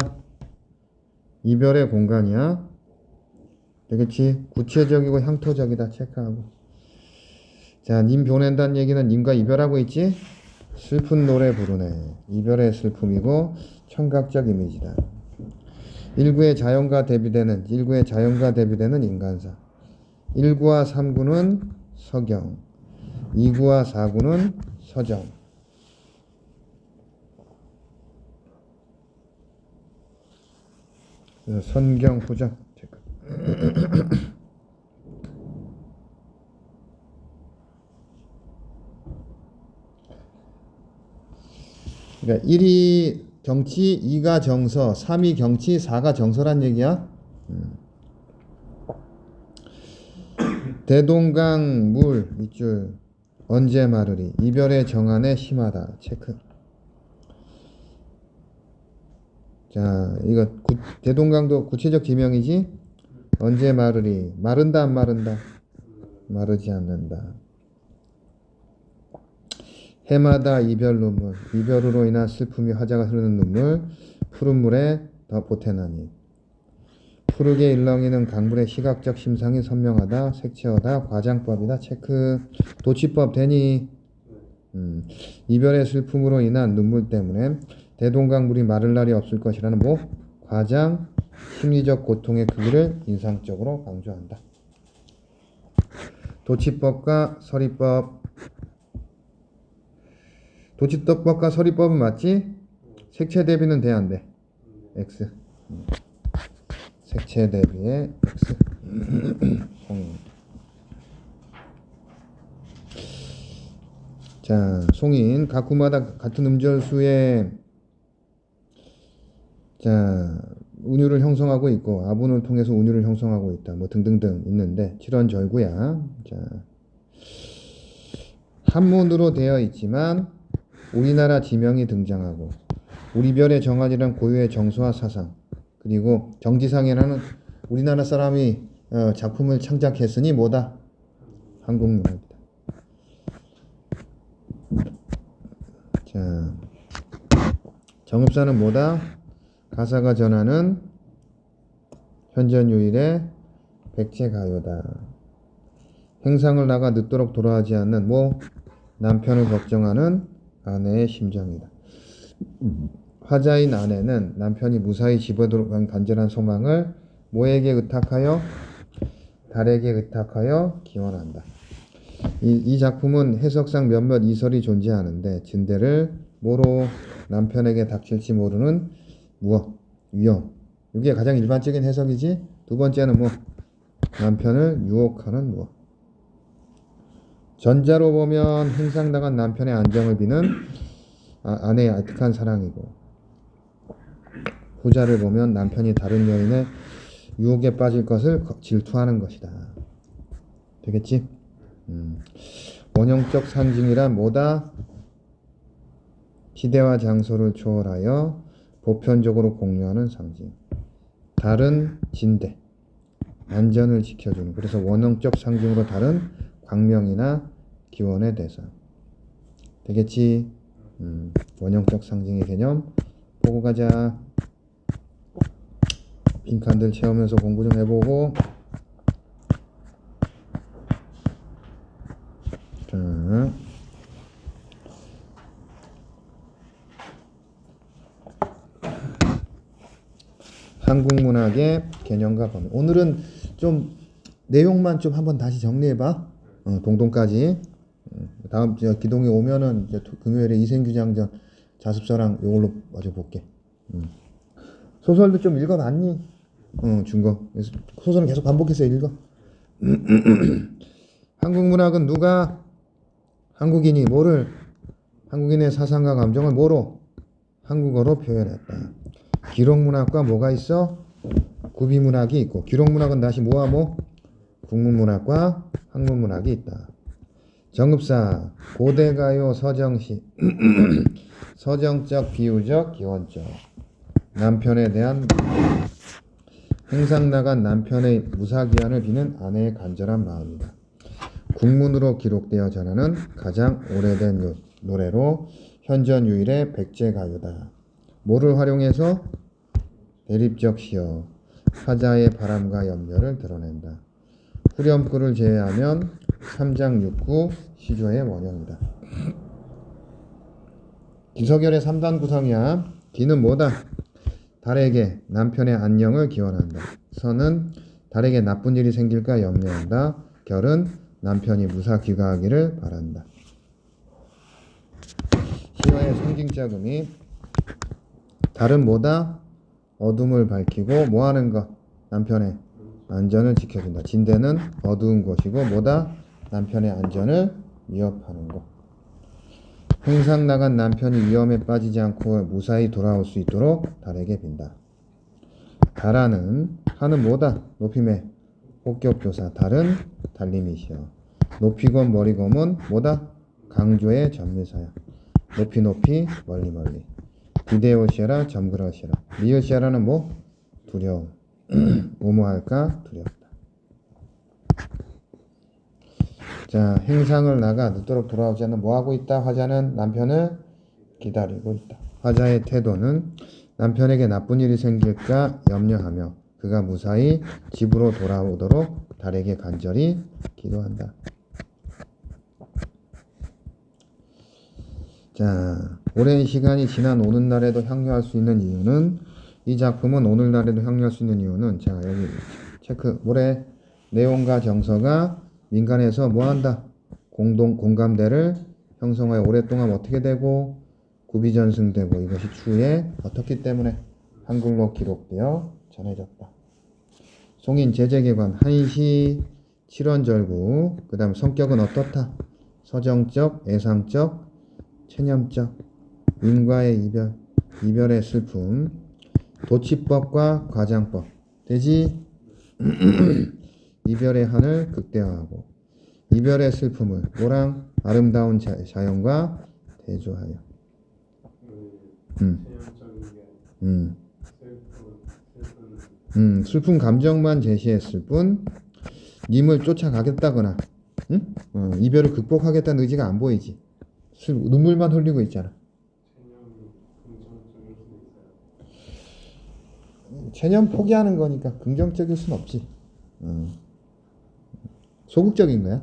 이별의 공간이야. 되겠지? 구체적이고 향토적이다. 체크하고. 자, 님 보낸다는 얘기는 님과 이별하고 있지? 슬픈 노래 부르네. 이별의 슬픔이고 청각적 이미지다. 1구의 자연과 대비되는 인간사. 1구와 3구는 서경, 2구와 4구는 서정. 선경 후정. 그러니까 1이 경치, 2가 정서, 3이 경치, 4가 정서란 얘기야. 대동강 물 밑줄 언제 마르리. 이별의 정안에 심하다. 체크. 자, 이거 대동강도 구체적 지명이지? 언제 마르리. 마른다 안 마른다? 마르지 않는다. 해마다 이별 눈물. 이별으로 인한 슬픔이 화자가 흐르는 눈물. 푸른 물에 더 보태나니. 푸르게 일렁이는 강물의 시각적 심상이 선명하다. 색채어다. 과장법이다. 체크. 도치법 되니? 이별의 슬픔으로 인한 눈물 때문에 대동강물이 마를 날이 없을 것이라는 과장 심리적 고통의 크기를 인상적으로 강조한다. 도치법과 서리법. 도치법과 서리법은 맞지? 색채 대비는 돼 안 돼? X. 색채 대비의 X. 자, 송인 각 구마다 같은 음절수에 자, 운율을 형성하고 있고 아분을 통해서 운율을 형성하고 있다. 등등등 있는데 7원절구야. 자, 한문으로 되어 있지만 우리나라 지명이 등장하고 우리별의 정안이란 고유의 정서와 사상 그리고 정지상이라는 우리나라 사람이 작품을 창작했으니 뭐다? 한국문학이다. 자, 정읍사는 뭐다? 가사가 전하는 현전유일의 백제가요다. 행상을 나가 늦도록 돌아가지 않는 남편을 걱정하는 아내의 심정이다. 화자인 아내는 남편이 무사히 집에 돌아간 간절한 소망을 뭐에게 의탁하여? 달에게 의탁하여 기원한다. 이 작품은 해석상 몇몇 이설이 존재하는데 진대를 뭐로 남편에게 닥칠지 모르는 위험. 이게 가장 일반적인 해석이지. 두 번째는 남편을 유혹하는 전자로 보면 행상당한 남편의 안정을 비는 아내의 아득한 사랑이고, 후자를 보면 남편이 다른 여인의 유혹에 빠질 것을 질투하는 것이다. 되겠지? 원형적 상징이란 뭐다? 시대와 장소를 초월하여 보편적으로 공유하는 상징. 다른 진대, 안전을 지켜주는. 그래서 원형적 상징으로 다른 광명이나 기원의 대상. 되겠지? 원형적 상징의 개념 보고 가자. 빈칸들 채우면서 공부 좀 해보고. 자, 한국문학의 개념과 범위. 오늘은 좀 내용만 좀 한번 다시 정리해봐. 동동까지. 다음 기동이 오면은 이제 금요일에 이생규장전 자습서랑 요걸로 마저 볼게. 소설도 좀 읽어봤니? 준거. 소설은 계속 반복해서 읽어. 한국 문학은 누가 한국인이 뭐를 한국인의 사상과 감정을 뭐로 한국어로 표현했다. 기록문학과 뭐가 있어? 구비문학이 있고, 기록문학은 다시 뭐와 뭐? 국문문학과 학문문학이 있다. 정읍사 고대가요 서정시 서정적 비유적 기원적 남편에 대한 행상나간 남편의 무사귀환을 비는 아내의 간절한 마음이다. 국문으로 기록되어 전하는 가장 오래된 노래로 현존유일의 백제가요다. 뭐를 활용해서? 대립적 시어, 사자의 바람과 염려를 드러낸다. 후렴구를 제외하면 3장 6구 시조의 원형이다. 기서결의 3단 구성이야. 기는 뭐다? 달에게 남편의 안녕을 기원한다. 서는 달에게 나쁜 일이 생길까 염려한다. 결은 남편이 무사 귀가하기를 바란다. 시어의 상징적 의미. 달은 뭐다? 어둠을 밝히고 뭐하는 것? 남편의 안전을 지켜준다. 진대는 어두운 곳이고 뭐다? 남편의 안전을 위협하는 것. 행상 나간 남편이 위험에 빠지지 않고 무사히 돌아올 수 있도록 달에게 빈다. 달하는 하는 뭐다? 높임의 혹격조사. 달은 달림이시여. 높이곰 머리곰은 뭐다? 강조의 전미사야. 높이 높이 멀리 멀리. 비데오시아라 점그러시아라. 리으시아라는 뭐? 두려움. 뭐뭐할까? 두렵다. 자, 행상을 나가 늦도록 돌아오지 않는 뭐하고 있다? 화자는 남편을 기다리고 있다. 화자의 태도는 남편에게 나쁜 일이 생길까 염려하며 그가 무사히 집으로 돌아오도록 달에게 간절히 기도한다. 자, 오랜 시간이 지난 오늘날에도 향유할 수 있는 이유는, 이 작품은 오늘날에도 향유할 수 있는 이유는, 자, 여기 체크. 뭐래? 내용과 정서가 민간에서 뭐한다? 공감대를 형성하여 오랫동안 어떻게 되고 구비전승되고 이것이 추후에 어떻기 때문에 한글로 기록되어 전해졌다. 송인 제재계관 한시 칠원절구. 그 다음 성격은 어떻다? 서정적, 애상적, 체념적. 인과의 이별, 이별의 슬픔. 도치법과 과장법. 되지? 이별의 한을 극대화하고 이별의 슬픔을 뭐랑? 아름다운 자연과 대조하여. 슬픈 감정만 제시했을 뿐 님을 쫓아가겠다거나 이별을 극복하겠다는 의지가 안 보이지. 눈물만 흘리고 있잖아. 체념 포기하는 거니까 긍정적일 순 없지. 소극적인 거야.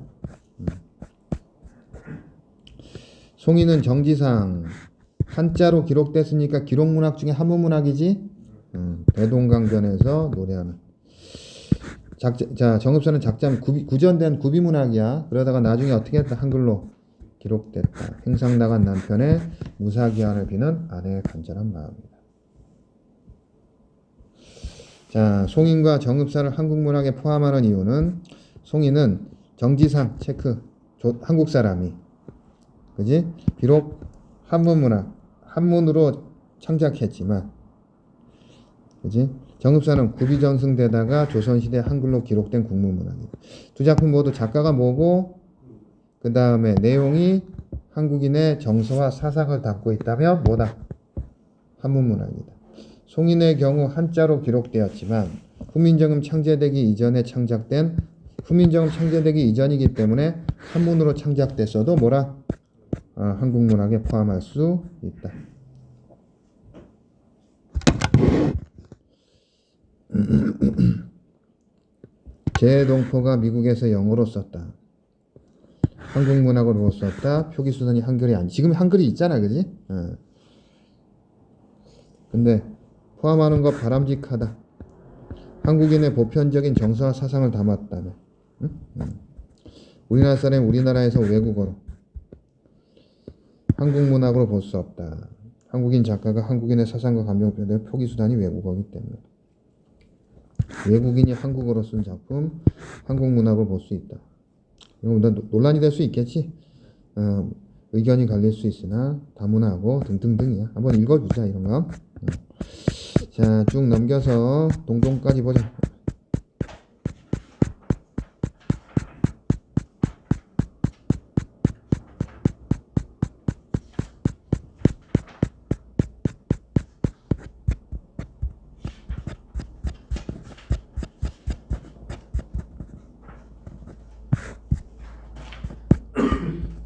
송이는 정지상 한자로 기록됐으니까 기록문학 중에 한문문학이지. 대동강변에서 노래하는. 자, 정읍사는 작자는 구전된 구비문학이야. 그러다가 나중에 어떻게 했다? 한글로 기록됐다. 행상 나간 남편의 무사귀환을 비는 아내의 간절한 마음이다. 자, 송인과 정읍사를 한국문학에 포함하는 이유는, 송인은 정지상 체크 한국 사람이, 그지? 비록 한문문학 한문으로 창작했지만, 그지? 정읍사는 구비전승되다가 조선시대 한글로 기록된 국문문학이다. 두 작품 모두 작가가 뭐고, 그 다음에 내용이 한국인의 정서와 사상을 담고 있다면 뭐다? 한문문학이다. 송인의 경우 한자로 기록되었지만 후민정음 창제되기 이전이기 때문에 한문으로 창작됐어도 뭐라? 한국문학에 포함할 수 있다. 제동포가 미국에서 영어로 썼다. 한국문학으로 썼다. 표기수단이 한글이 아니. 지금 한글이 있잖아, 그지? 근데 포함하는 것 바람직하다. 한국인의 보편적인 정서와 사상을 담았다며. 우리나라 사람이 우리나라에서 외국어로 한국문학으로 볼 수 없다. 한국인 작가가 한국인의 사상과 감정을 표현해 표기수단이 외국어이기 때문에. 외국인이 한국어로 쓴 작품 한국문학으로 볼 수 있다. 이거 논란이 될 수 있겠지. 의견이 갈릴 수 있으나 다문화고 등등등이야. 한번 읽어주자 이런 거. 자, 쭉 넘겨서 동동까지 보자.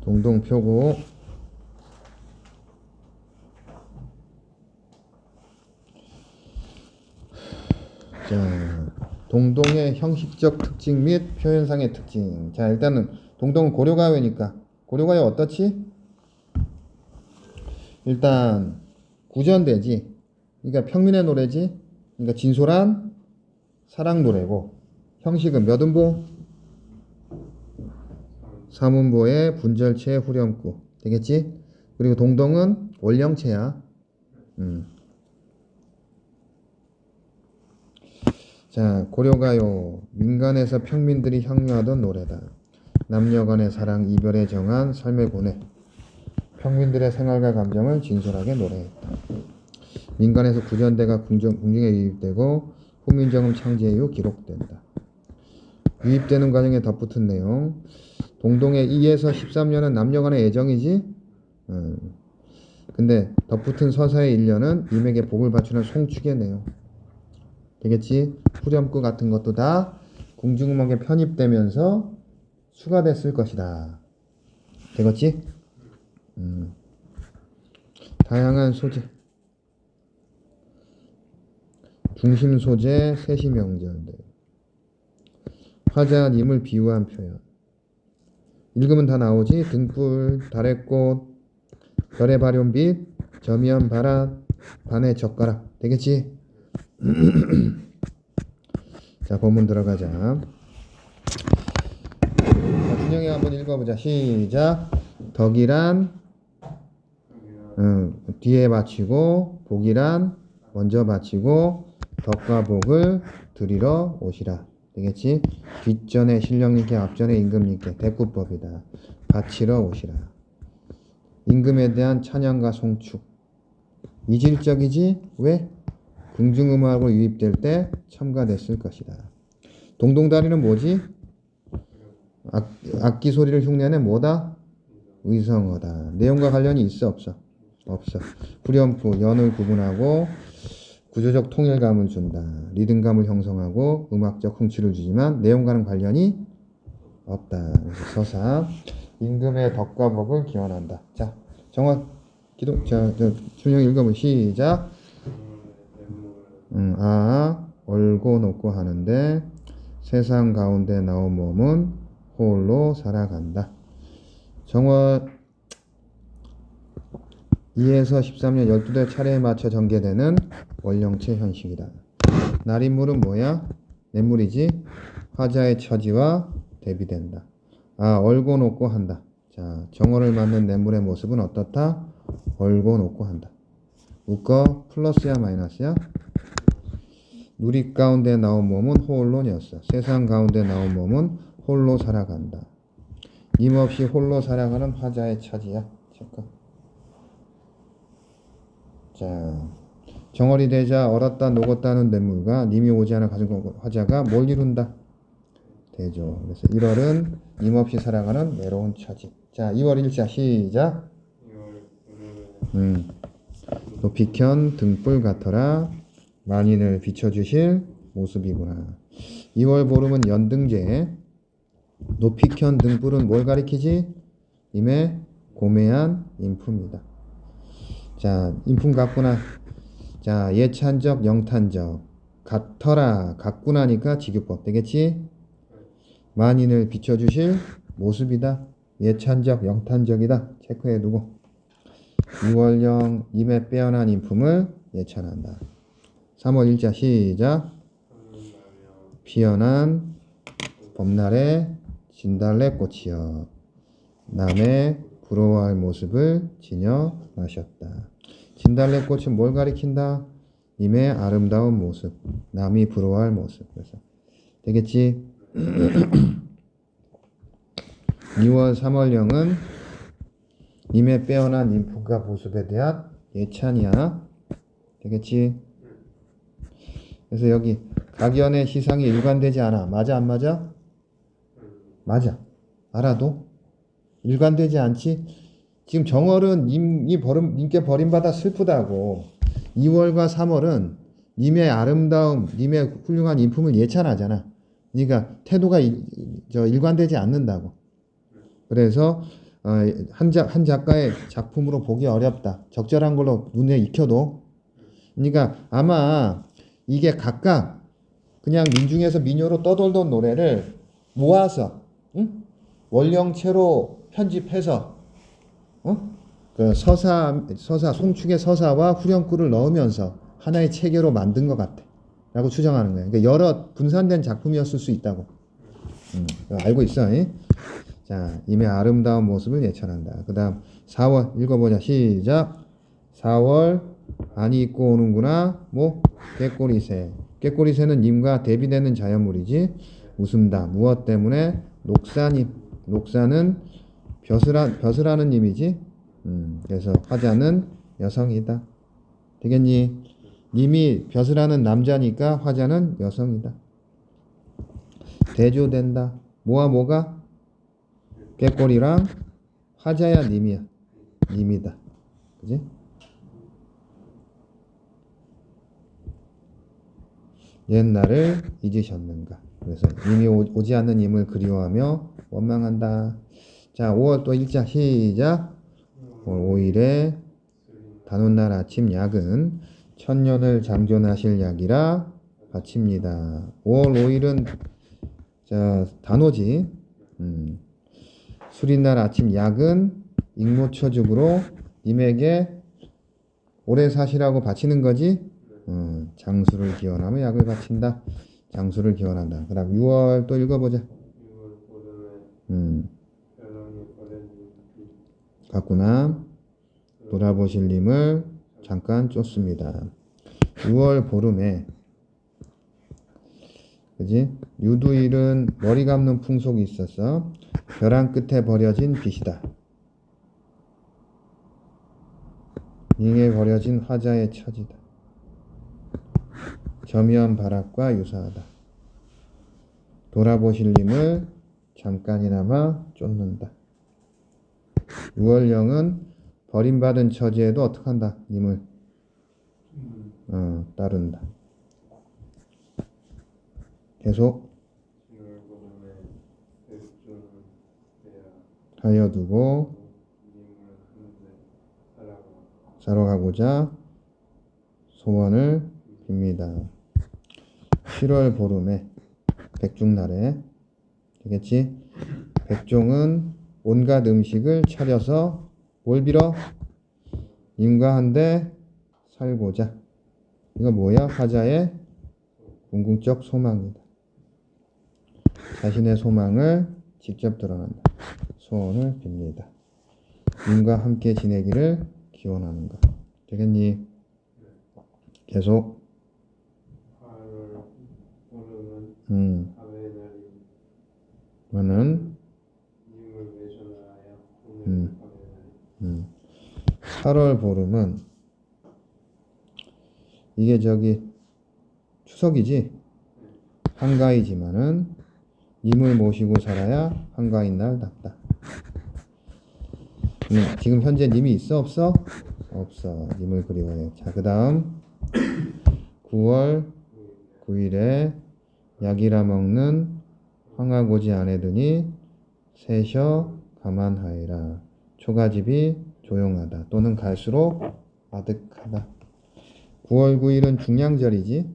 동동 펴고 자, 동동의 형식적 특징 및 표현상의 특징. 자, 일단은 동동은 고려가요니까 고려가요 어떻지? 일단 구전되지. 그러니까 평민의 노래지. 그러니까 진솔한 사랑 노래고 형식은 몇 음보? 3음보의 분절체 후렴구 되겠지? 그리고 동동은 원령체야. 자, 고려가요. 민간에서 평민들이 향유하던 노래다. 남녀간의 사랑, 이별에 정한 삶의 고뇌. 평민들의 생활과 감정을 진솔하게 노래했다. 민간에서 구전대가 궁중에 유입되고 후민정음 창제 이후 기록된다. 유입되는 과정에 덧붙은 내용. 동동의 2에서 13년은 남녀간의 애정이지. 근데 덧붙은 서사의 1년은 임에게 복을 바치는 송축의 내용. 되겠지? 후렴구 같은 것도 다 궁중음악에 편입되면서 추가됐을 것이다. 되겠지? 다양한 소재. 중심 소재, 세시명절들. 화자한 임을 비유한 표현. 읽으면 다 나오지. 등불, 달의 꽃, 별의 발연빛, 저미한 바람, 반의 젓가락. 되겠지? 자, 본문 들어가자. 자, 준영이 한번 읽어보자. 시작. 덕이란 뒤에 바치고 복이란 먼저 바치고 덕과 복을 드리러 오시라. 되겠지? 뒷전에 신령님께 앞전에 임금님께 대꾸법이다. 바치러 오시라. 임금에 대한 찬양과 송축. 이질적이지? 왜? 궁중음악으로 유입될 때 첨가됐을 것이다. 동동다리는 뭐지? 악기 소리를 흉내내 뭐다? 의성어다. 내용과 관련이 있어 없어? 없어. 후렴구 연을 구분하고 구조적 통일감을 준다. 리듬감을 형성하고 음악적 흥취를 주지만 내용과는 관련이 없다. 그래서 서사 임금의 덕과 복을 기원한다. 자, 정원 기도 준영 읽어보 시작. 얼고 놓고 하는데 세상 가운데 나온 몸은 홀로 살아간다. 정원 2에서 13년 12대 차례에 맞춰 전개되는 원령체 현식이다. 날인물은 뭐야? 냇물이지. 화자의 처지와 대비된다. 얼고 놓고 한다. 자, 정월을 맞는 냇물의 모습은 어떻다? 얼고 놓고 한다. 묶어 플러스야 마이너스야? 누리 가운데 나온 몸은 홀로였어. 세상 가운데 나온 몸은 홀로 살아간다. 님 없이 홀로 살아가는 화자의 차지야. 잠깐. 자, 정월이 되자 얼었다 녹았다는 냇물과 님이 오지 않아 가진 화자가 뭘 이룬다? 대조. 그래서 1월은 님 없이 살아가는 외로운 처지. 자, 2월 1자 시작. 2월 오르는 높이 켠 등불 같아라. 만인을 비춰주실 모습이구나. 2월 보름은 연등제. 높이 켠 등불은 뭘 가리키지? 임의 고매한 인품이다. 자, 인품 같구나. 자, 예찬적, 영탄적. 같더라, 같구나니까 직유법 되겠지? 만인을 비춰주실 모습이다. 예찬적, 영탄적이다. 체크해 두고. 2월령 임에 빼어난 인품을 예찬한다. 3월 1자 시작. 피어난 봄날의 진달래꽃이여 남의 부러워할 모습을 지녀 마셨다. 진달래꽃은 뭘 가리킨다? 님의 아름다운 모습, 남이 부러워할 모습. 그래서 되겠지? 2월 3월령은 님의 빼어난 인품과 모습에 대한 예찬이야. 되겠지? 그래서 여기 각연의 시상이 일관되지 않아. 맞아 안 맞아? 맞아. 알아도 일관되지 않지? 지금 정월은 님께 버림받아 슬프다고. 2월과 3월은 님의 아름다움, 님의 훌륭한 인품을 예찬하잖아. 그러니까 태도가 일관되지 않는다고. 그래서 한 작가의 작품으로 보기 어렵다. 적절한 걸로 눈에 익혀도. 그러니까 아마 이게 각각 그냥 민중에서 민요로 떠돌던 노래를 모아서 원령체로 편집해서 그 서사 송축의 서사와 후렴구를 넣으면서 하나의 체계로 만든 것 같아 라고 추정하는 거예요. 그러니까 여러 분산된 작품이었을 수 있다고. 알고 있어. 자, 임의 아름다운 모습을 예찬한다. 그 다음 4월 읽어보자. 시작. 4월 안이 입고 오는구나. 뭐 꾀꼬리새. 꾀꼬리새는 님과 대비되는 자연물이지. 웃음다. 무엇 때문에? 녹사는 벼슬하는 님이지. 그래서 화자는 여성이다. 되겠니? 님이 벼슬하는 남자니까 화자는 여성이다. 대조된다. 뭐가? 꾀꼬리랑 화자야 님이야. 님이다. 그지? 옛날을 잊으셨는가. 그래서 님이 오지 않는 님을 그리워하며 원망한다. 자, 5월 또 일자 시작. 5일에 단오날 아침 약은 천년을 장존하실 약이라 바칩니다. 5월 5일은 자, 단오지. 수리날 아침 약은 익모처죽으로 님에게 오래 사시라고 바치는 거지. 장수를 기원하며 약을 바친다. 장수를 기원한다. 그 다음 6월 또 읽어보자. 6월 보름에 별왕이 버려진 빛 갔구나. 돌아보실 님을 잠깐 쫓습니다. 6월 보름에 그지? 유두일은 머리 감는 풍속이 있었어. 벼랑 끝에 버려진 빛이다. 잉에 버려진 화자의 처지다. 저미한 바락과 유사하다. 돌아보실 님을 잠깐이나마 쫓는다. 6월령은 버림받은 처지에도 어떻게 한다? 님을 따른다. 계속 6월 보름에 백종을 하여 두고 님을 하늘에 살아가고자 소원을 빕니다. 7월 보름에 백중날에 되겠지? 백종은 온갖 음식을 차려서 뭘 빌어? 님과 한데 살고자. 이거 뭐야? 화자의 궁극적 소망이다. 자신의 소망을 직접 드러난다. 소원을 빕니다. 님과 함께 지내기를 기원하는 것. 되겠니? 계속 8월 보름은 사회의 나는 님을 외전하여 오늘 사회의 8월 보름은 이게 저기 추석이지. 한가위지만은 님을 모시고 살아야 한가인 날 낫다. 지금 현재 님이 있어 없어? 없어. 님을 그리워해. 자, 그 다음 9월 9일에 약이라 먹는 황하고지 아내더니 세셔 가만하이라. 초가집이 조용하다 또는 갈수록 아득하다. 9월 9일은 중량절이지.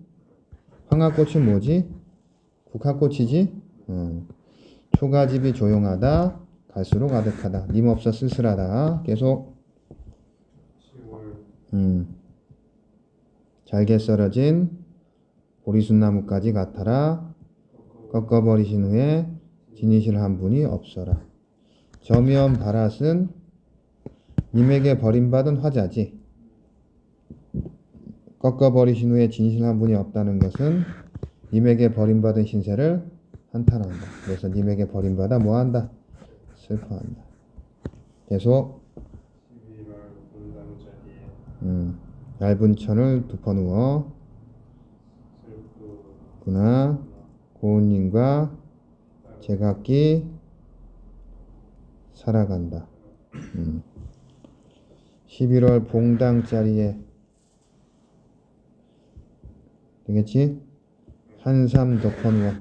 황하꽃은 뭐지? 국화꽃이지. 초가집이 조용하다. 갈수록 아득하다. 님 없어 쓸쓸하다. 계속 10월 잘게 썰어진 보리순나무까지 같아라. 꺾어버리신 후에 지니실 한 분이 없어라. 저면 바랏은 님에게 버림받은 화자지. 꺾어버리신 후에 지니실 한 분이 없다는 것은 님에게 버림받은 신세를 한탄한다. 그래서 님에게 버림받아 뭐한다? 슬퍼한다. 계속 11월 분당자리에 얇은 천을 덮어누워 구나 고운님과 제각기 살아간다. 11월 봉당자리에 되겠지? 한삼 덮어누워.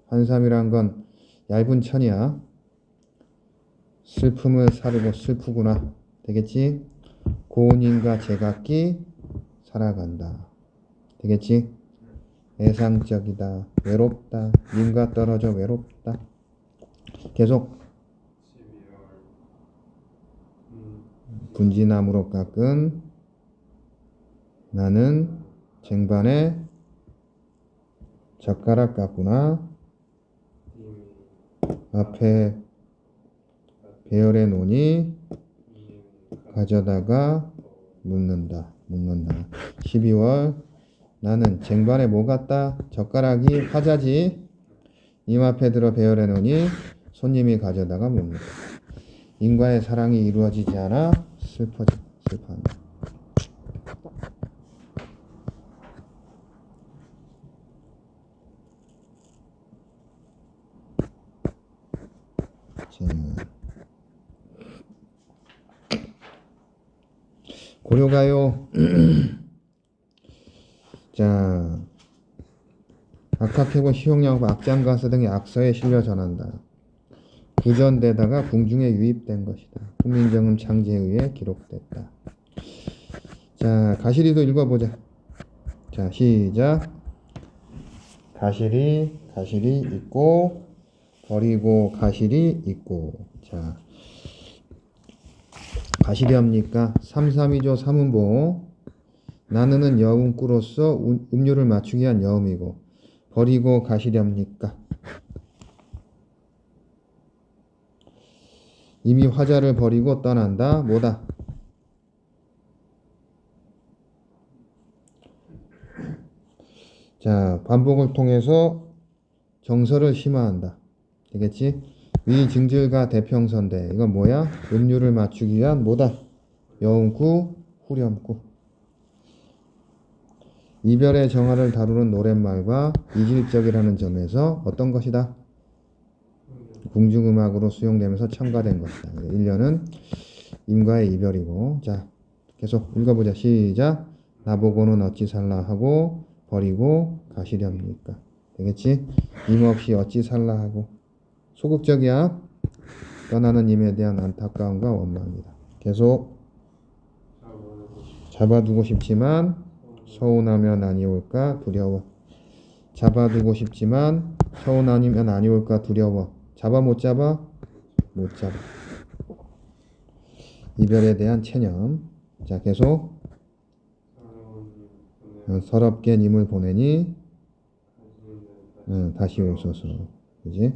한삼이란 건 얇은 천이야. 슬픔을 사르고 슬프구나. 되겠지? 고운님과 제각기 살아간다. 되겠지? 애상적이다. 외롭다. 님과 떨어져 외롭다. 계속 12월 분지나무로 깎은 나는 쟁반에 젓가락 깎구나. 앞에 배열해 놓으니 가져다가 묻는다. 12월 나는 쟁반에 뭐 같다? 젓가락이 화자지. 님 앞에 들어 배열해 놓으니 손님이 가져다가 묻는다. 님과의 사랑이 이루어지지 않아 슬퍼한다. 고려가요. 자, 악학해고 시용양과 악장가서 등의 악서에 실려 전한다. 구전되다가 궁중에 유입된 것이다. 훈민정음 창제에 의해 기록됐다. 자, 가시리도 읽어보자. 자, 시작. 가시리 있고 버리고 가시리 있고. 자, 가시리합니까? 삼삼이조 삼음보. 나는은 여음꾸로서 음료를 맞추기 위한 여음이고 버리고 가시렵니까? 이미 화자를 버리고 떠난다. 뭐다? 자, 반복을 통해서 정서를 심화한다. 되겠지? 위증질과 대평선대. 이건 뭐야? 음류를 맞추기 위한 뭐다? 여음구, 후렴구. 이별의 정화를 다루는 노랫말과 이질적이라는 점에서 어떤 것이다? 궁중음악으로 수용되면서 첨가된 것이다. 1년은 임과의 이별이고. 자, 계속 읽어보자. 시작. 나보고는 어찌 살라 하고 버리고 가시렵니까? 되겠지? 임 없이 어찌 살라 하고. 소극적이야. 떠나는 임에 대한 안타까움과 원망이다. 계속 잡아두고 싶지만 서운하면 아니올까 두려워. 잡아두고 싶지만 서운하면 아니올까 두려워. 잡아 못 잡아? 못 잡아. 이별에 대한 체념. 자, 계속 서럽게 님을 보내니 다시 오소서. 그지?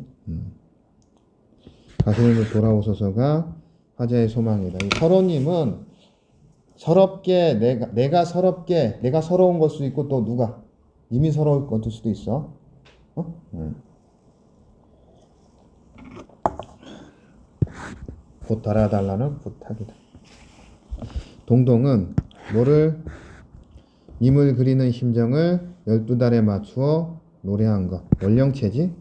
다시는 돌아오소서가 화자의 소망이다. 이 서로님은 서럽게 내가 서럽게 내가 서러운 걸 수도 있고 또 누가 님이 서러울 것일 수도 있어. 곧 달아달라는 부탁이다. 동동은 뭐를 님을 그리는 심정을 12달에 맞추어 노래한 것. 원령체지?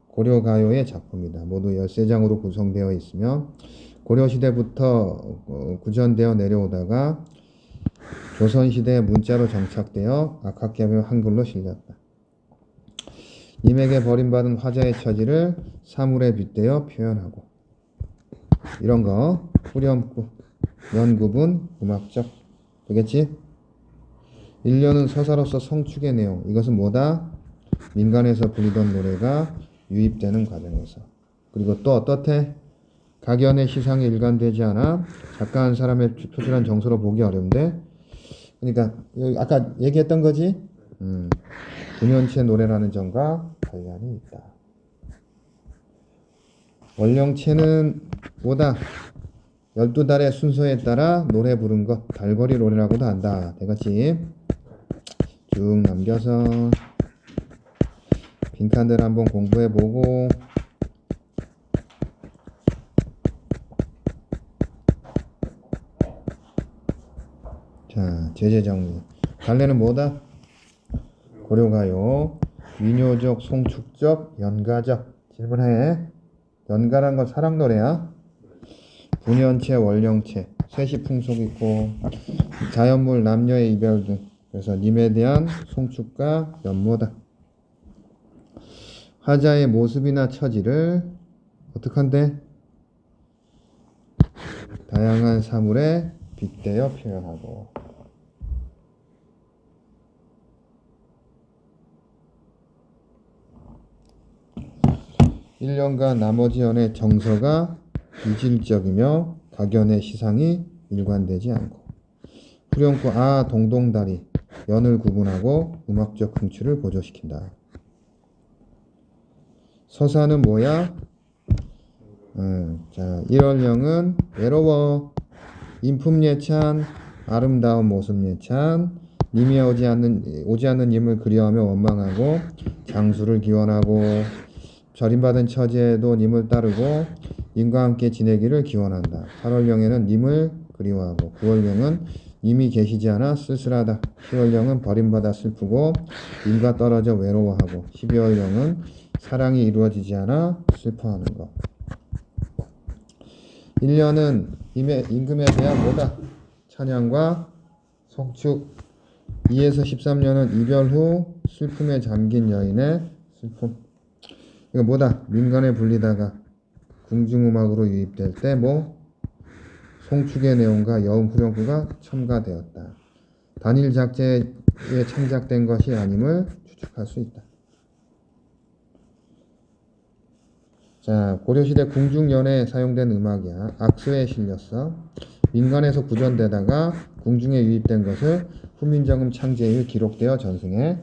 고려가요의 작품이다. 모두 13장으로 구성되어 있으며 고려시대부터 구전되어 내려오다가 조선시대에 문자로 정착되어 악학개명 한글로 실렸다. 님에게 버림받은 화자의 처지를 사물에 빗대어 표현하고 이런 거 후렴구, 연구분, 음악적 되겠지? 1년은 서사로서 성축의 내용 이것은 뭐다? 민간에서 불리던 노래가 유입되는 과정에서 그리고 또 어떻대? 각연의 시상이 일관되지 않아 작가 한 사람의 표출한 정서로 보기 어려운데 그러니까 여기 아까 얘기했던 거지? 분연체 노래라는 점과 관련이 있다. 원령체는 뭐다? 12달의 순서에 따라 노래 부른 것 달거리 노래라고도 한다. 되겠지? 쭉 넘겨서 빈칸들 한번 공부해보고 자 제재정리 갈래는 뭐다? 고려가요 민요적, 송축적, 연가적 질문해. 연가란 건 사랑노래야. 분연체, 원령체 셋이 풍속 있고 자연물, 남녀의 이별 등 그래서 님에 대한 송축과 연모다. 화자의 모습이나 처지를 어떡한데? 다양한 사물에 빗대어 표현하고 1년간 나머지 연의 정서가 이질적이며 각연의 시상이 일관되지 않고 후렴구 아 동동다리 연을 구분하고 음악적 흥취를 보조시킨다. 서사는 뭐야? 자 1월령은 외로워 인품예찬 아름다운 모습예찬 님이 오지 않는 님을 그리워하며 원망하고 장수를 기원하고 절임받은 처지에도 님을 따르고 님과 함께 지내기를 기원한다. 8월령에는 님을 그리워하고 9월령은 님이 계시지 않아 쓸쓸하다. 10월령은 버림받아 슬프고 님과 떨어져 외로워하고 12월령은 사랑이 이루어지지 않아 슬퍼하는 것. 1년은 임금에 대한 뭐다? 찬양과 성축. 2에서 13년은 이별 후 슬픔에 잠긴 여인의 슬픔. 이거 뭐다? 민간에 불리다가 궁중음악으로 유입될 때 뭐 송축의 내용과 여음 후렴구가 첨가되었다. 단일 작제에 창작된 것이 아님을 추측할 수 있다. 자, 고려시대 궁중연에 사용된 음악이야. 악수에 실렸어. 민간에서 구전되다가 궁중에 유입된 것을 후민정음 창제에 기록되어 전승해.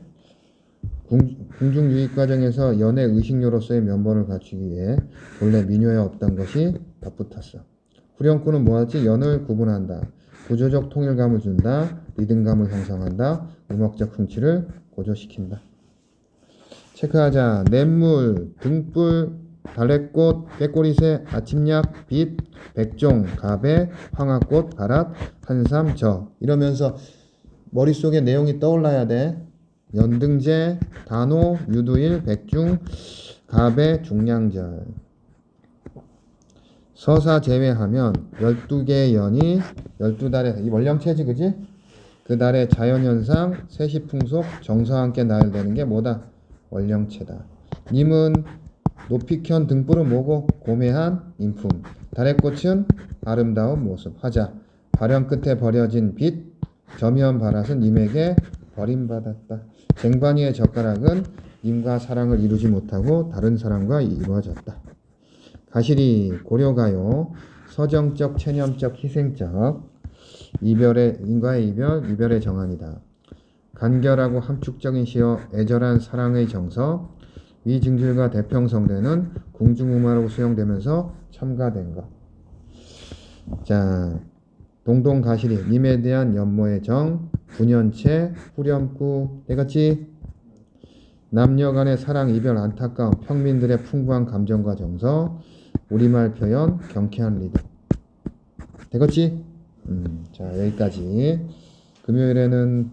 궁중 유입 과정에서 연의 의식료로서의 면모를 갖추기 위해 본래 민요에 없던 것이 덧붙었어. 후렴구는 뭐였지? 연을 구분한다. 구조적 통일감을 준다. 리듬감을 형성한다. 음악적 흥취를 고조시킨다. 체크하자. 냇물, 등불, 달래꽃, 빼꼬리새, 아침약, 빛, 백종, 가배, 황화꽃, 가랏, 한삼, 저 이러면서 머릿속에 내용이 떠올라야 돼. 연등제, 단오, 유두일, 백중, 가배, 중량절. 서사 제외하면 12개의 연이 12달에 이 원령체지 그지? 그 달의 자연현상, 세시풍속, 정서와 함께 나열되는 게 뭐다? 원령체다. 님은 높이 켠 등불은 뭐고? 고매한 인품. 달의 꽃은 아름다운 모습. 화자. 발현 끝에 버려진 빛. 저미한 바랏은 님에게 버림받았다. 쟁반위의 젓가락은 님과 사랑을 이루지 못하고 다른 사람과 이루어졌다. 가시리 고려가요. 서정적, 체념적, 희생적. 인과의 이별, 이별의 정함이다. 간결하고 함축적인 시어, 애절한 사랑의 정서. 이 증질과 대평성대는 궁중음악으로 수용되면서 첨가된 것. 자, 동동가시리 님에 대한 연모의 정, 분연체, 후렴구 때같이 남녀 간의 사랑, 이별, 안타까움, 평민들의 풍부한 감정과 정서, 우리말 표현, 경쾌한 리듬. 되겠지? 자, 여기까지. 금요일에는